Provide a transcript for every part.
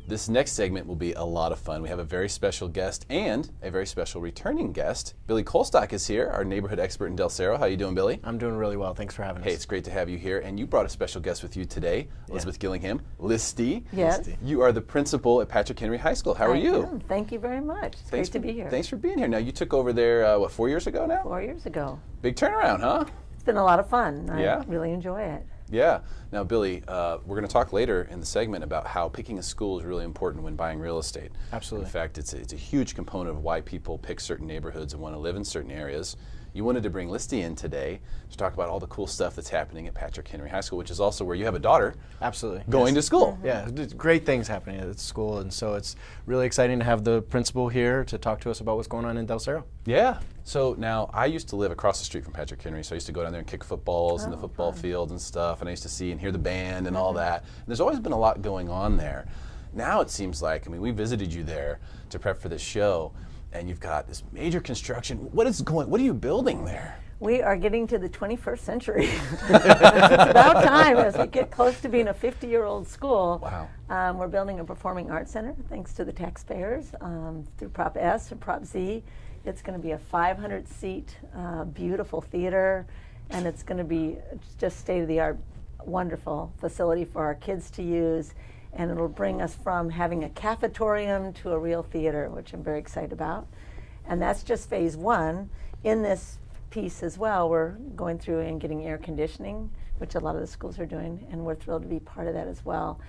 This next segment will be a lot of fun. We have a very special guest and a very special returning guest. Billy Colstock is here, our neighborhood expert in Del Cerro. How you doing, Billy? I'm doing really well. Thanks for having us. Hey, it's great to have you here. And you brought a special guest with you today, Elizabeth Gillingham, Listy. Yes. You are the principal at Patrick Henry High School. How are you? am. Thank you very much. It's great to be here. Thanks for being here. Now, you took over there, what, 4 years ago now? 4 years ago. Big turnaround, huh? It's been a lot of fun. Yeah. I really enjoy it. Yeah. Now, Billy, we're going to talk later in the segment about how picking a school is really important when buying real estate. Absolutely. In fact, it's a huge component of why people pick certain neighborhoods and want to live in certain areas. You wanted to bring Listy in today to talk about all the cool stuff that's happening at Patrick Henry High School, which is also where you have a daughter. Absolutely. Going to school. Yeah, great things happening at the school, and so it's really exciting to have the principal here to talk to us about what's going on in Del Cerro. Yeah. So now, I used to live across the street from Patrick Henry, so I used to go down there and kick footballs in the football fields and stuff, and I used to see and hear the band and all that. And there's always been a lot going on there. Now it seems like, I mean, we visited you there to prep for this show, and you've got this major construction. What are you building there? We are getting to the 21st century. It's about time as we get close to being a 50-year-old school. Wow. We're building a performing arts center thanks to the taxpayers through Prop S and Prop Z. It's going to be a 500-seat beautiful theater, and it's going to be just state-of-the-art, wonderful facility for our kids to use, and it'll bring us from having a cafetorium to a real theater, which I'm very excited about. And that's just phase one. In this piece as well, we're going through and getting air conditioning, which a lot of the schools are doing, and we're thrilled to be part of that as well.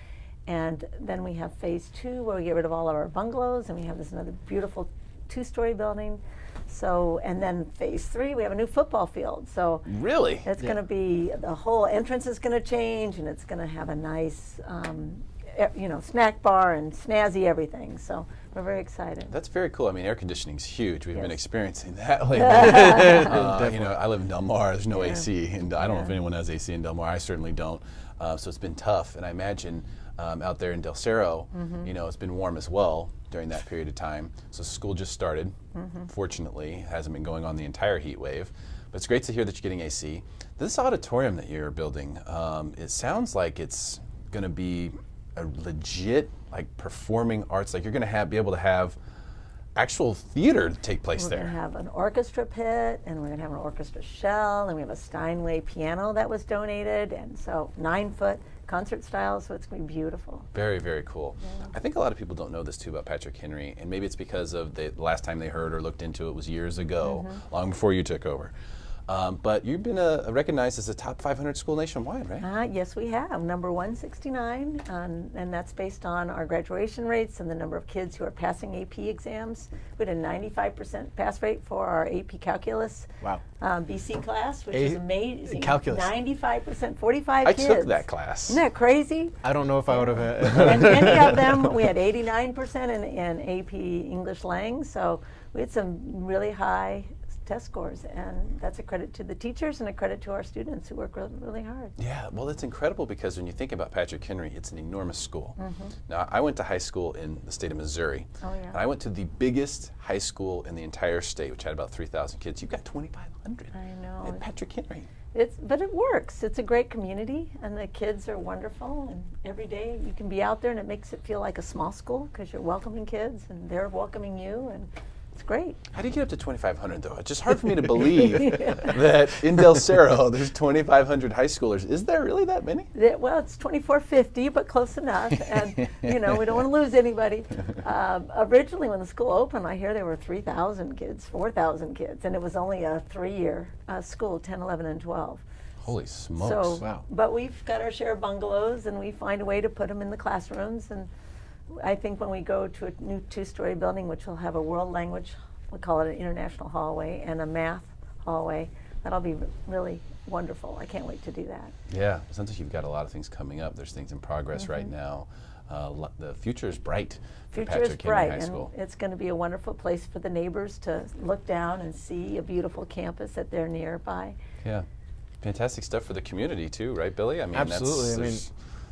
And then we have phase two, where we get rid of all of our bungalows, and we have this another beautiful two-story building. So, and then phase three, we have a new football field. So really, it's going to be, the whole entrance is going to change, and it's going to have a nice, snack bar and snazzy everything. So we're very excited. That's very cool. I mean, air conditioning's huge. We've been experiencing that lately. I live in Del Mar. There's no AC, and I don't know if anyone has AC in Del Mar. I certainly don't. So it's been tough. And I imagine out there in Del Cerro, it's been warm as well during that period of time. So school just started. Fortunately, it hasn't been going on the entire heat wave. But it's great to hear that you're getting AC. This auditorium that you're building, it sounds like it's going to be a legit, performing arts. Like, you're going to be able to have actual theater take place there. We're going to have an orchestra pit, and we're going to have an orchestra shell, and we have a Steinway piano that was donated, and so 9-foot concert style, so it's going to be beautiful. Very, very cool. Yeah. I think a lot of people don't know this too about Patrick Henry, and maybe it's because of the last time they heard or looked into it was years ago, long before you took over. But you've been recognized as a top 500 school nationwide, right? Yes, we have. Number 169, and that's based on our graduation rates and the number of kids who are passing AP exams. We had a 95% pass rate for our AP Calculus BC class, which is amazing. Calculus. 95%, 45 I kids. took that class. Isn't that crazy? I don't know if I would have. And many of them, we had 89% in AP English Lang, so we had some really high test scores, and that's a credit to the teachers and a credit to our students who work really, really hard. Yeah, well, it's incredible because when you think about Patrick Henry, it's an enormous school. Now, I went to high school in the state of Missouri, and I went to the biggest high school in the entire state, which had about 3,000 kids. You've got 2,500 I know. at Patrick Henry. But it works. It's a great community, and the kids are wonderful, and every day you can be out there, and it makes it feel like a small school because you're welcoming kids, and they're welcoming you, and it's great. How do you get up to 2,500, though? It's just hard for me to believe that in Del Cerro there's 2,500 high schoolers. Is there really that many? Well, it's 2,450, but close enough. And, we don't want to lose anybody. Originally, when the school opened, I hear there were 3,000 kids, 4,000 kids, and it was only a 3-year school, 10, 11, and 12. Holy smokes. So, wow. But we've got our share of bungalows, and we find a way to put them in the classrooms. And I think when we go to a new 2-story building, which will have a world language, we call it an international hallway, and a math hallway, that'll be really wonderful. I can't wait to do that. Yeah, it sounds like you've got a lot of things coming up. There's things in progress right now. The future is bright for Patrick Henry High School. And it's going to be a wonderful place for the neighbors to look down and see a beautiful campus that they're nearby. Yeah, fantastic stuff for the community too, right, Billy? I mean, Absolutely.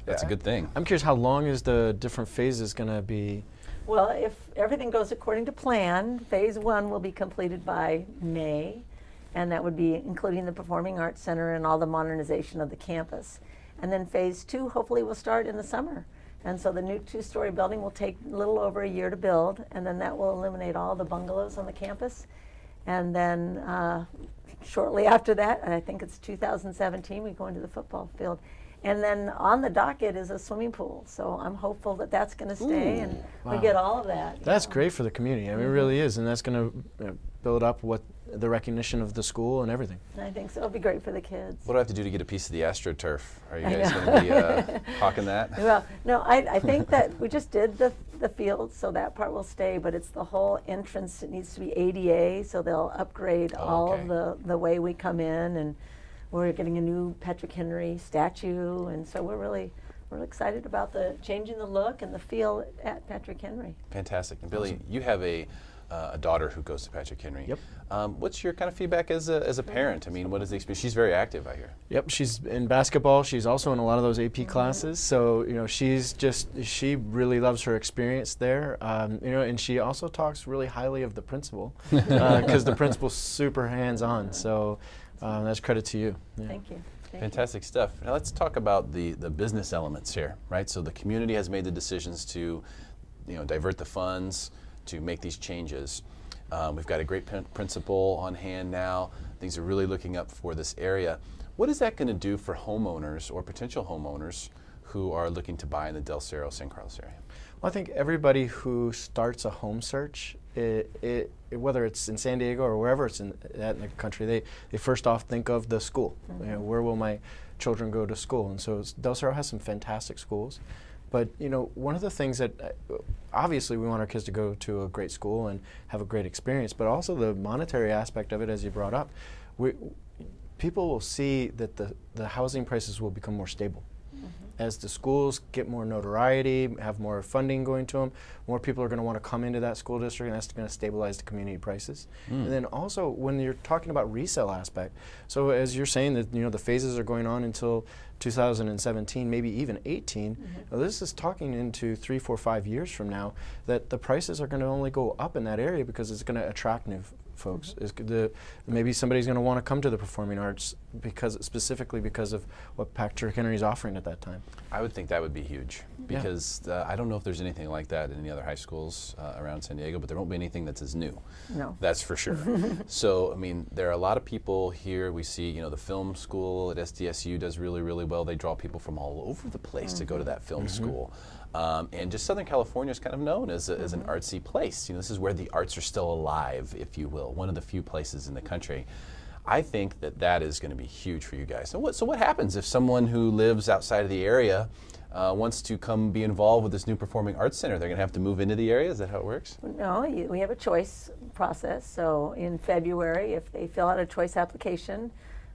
That's a good thing. I'm curious, how long is the different phases going to be? Well, if everything goes according to plan, phase one will be completed by May, and that would be including the Performing Arts Center and all the modernization of the campus. And then phase two hopefully will start in the summer. And so the new 2-story building will take a little over a year to build, and then that will eliminate all the bungalows on the campus. And then shortly after that, I think it's 2017, we go into the football field. And then on the docket is a swimming pool. So I'm hopeful that that's going to stay, and we get all of that. That's great for the community. I mean, it really is, and that's going to build up the recognition of the school and everything. I think so. It'll be great for the kids. What do I have to do to get a piece of the AstroTurf? Are you guys going to be hawking that? Well, no, I think that we just did the field, so that part will stay, but it's the whole entrance. It needs to be ADA, so they'll upgrade all of the way we come in, and we're getting a new Patrick Henry statue, and so we're excited about changing the look and the feel at Patrick Henry. Fantastic. And Billy, you have a daughter who goes to Patrick Henry. Yep. What's your kind of feedback as a parent? I mean, what is the experience? She's very active, I hear. Yep, she's in basketball. She's also in a lot of those AP classes. So, you know, she really loves her experience there. You know, and she also talks really highly of the principal because the principal's super hands-on. So that's credit to you. Yeah. Thank you. Fantastic stuff. Now let's talk about the business elements here, right? So the community has made the decisions to, divert the funds, to make these changes. We've got a great principal on hand now. Things are really looking up for this area. What is that going to do for homeowners or potential homeowners who are looking to buy in the Del Cerro, San Carlos area? Well, I think everybody who starts a home search, whether it's in San Diego or wherever it's in the country, they first off think of the school. You know, where will my children go to school? And so Del Cerro has some fantastic schools. But one of the things that obviously we want our kids to go to a great school and have a great experience, but also the monetary aspect of it, as you brought up, people will see that the housing prices will become more stable. As the schools get more notoriety, have more funding going to them, more people are going to want to come into that school district, and that's going to stabilize the community prices. And then also, when you're talking about resale aspect, so as you're saying that the phases are going on until 2017, maybe even 18, now this is talking into 3, 4, 5 years from now that the prices are going to only go up in that area because it's going to attract new folks. Maybe somebody's going to want to come to the performing arts specifically because of what Patrick Henry is offering at that time. I would think that would be huge because I don't know if there's anything like that in any other high schools around San Diego, but there won't be anything that's as new. No. That's for sure. So, I mean, there are a lot of people here. We see, the film school at SDSU does really, really well. They draw people from all over the place to go to that film school. And just Southern California is kind of known as an artsy place. This is where the arts are still alive, if you will, one of the few places in the country. I think that is going to be huge for you guys. So what happens if someone who lives outside of the area wants to come be involved with this new performing arts center? They're going to have to move into the area? Is that how it works? No, we have a choice process. So in February, if they fill out a choice application,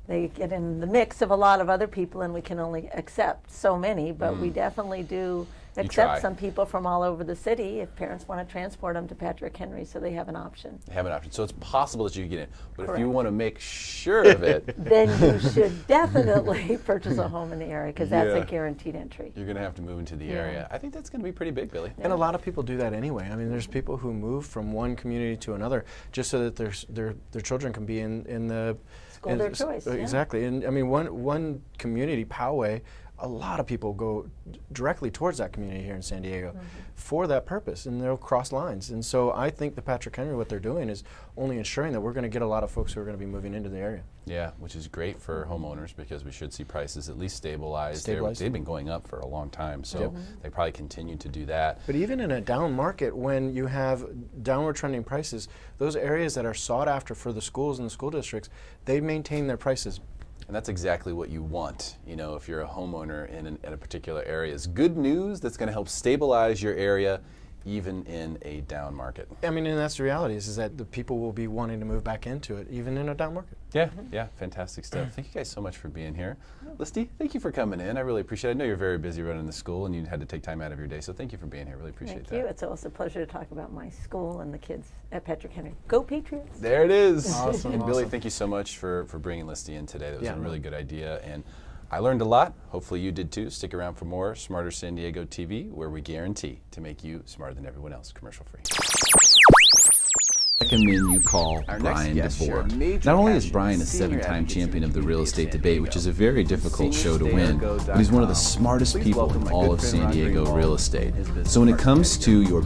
they get in the mix of a lot of other people, and we can only accept so many, but we definitely do accept some people from all over the city if parents want to transport them to Patrick Henry, so they have an option. They have an option. So it's possible that you get in. But Correct. If you want to make sure of it, then you should definitely purchase a home in the area because that's a guaranteed entry. You're going to have to move into the area. I think that's going to be pretty big, Billy. And a lot of people do that anyway. I mean, there's people who move from one community to another just so that their children can be in the school their choice. Exactly. And I mean, one community, Poway, a lot of people go directly towards that community here in San Diego for that purpose, and they'll cross lines. And so I think the Patrick Henry, what they're doing is only ensuring that we're going to get a lot of folks who are going to be moving into the area. Yeah, which is great for homeowners because we should see prices at least stabilize. They've been going up for a long time, so they probably continue to do that. But even in a down market, when you have downward trending prices, those areas that are sought after for the schools and the school districts, they maintain their prices. And that's exactly what you want, if you're a homeowner in a particular area. It's good news that's going to help stabilize your area even in a down market. I mean, and that's the reality is that the people will be wanting to move back into it even in a down market. Yeah, fantastic stuff. Thank you guys so much for being here. Listy, thank you for coming in. I really appreciate it. I know you're very busy running the school and you had to take time out of your day, so thank you for being here. Really appreciate that. Thank you. It's always a pleasure to talk about my school and the kids at Patrick Henry. Go Patriots! There it is. Awesome. And Billy, thank you so much for bringing Listy in today. That was a really good idea. And I learned a lot. Hopefully you did too. Stick around for more Smarter San Diego TV, where we guarantee to make you smarter than everyone else, commercial free. recommend you call Brian DeBoer. Not only is Brian a 7-time champion of the real estate debate, which is a very difficult show to win, but he's one of the smartest people in all of San Diego real estate. So when it comes to your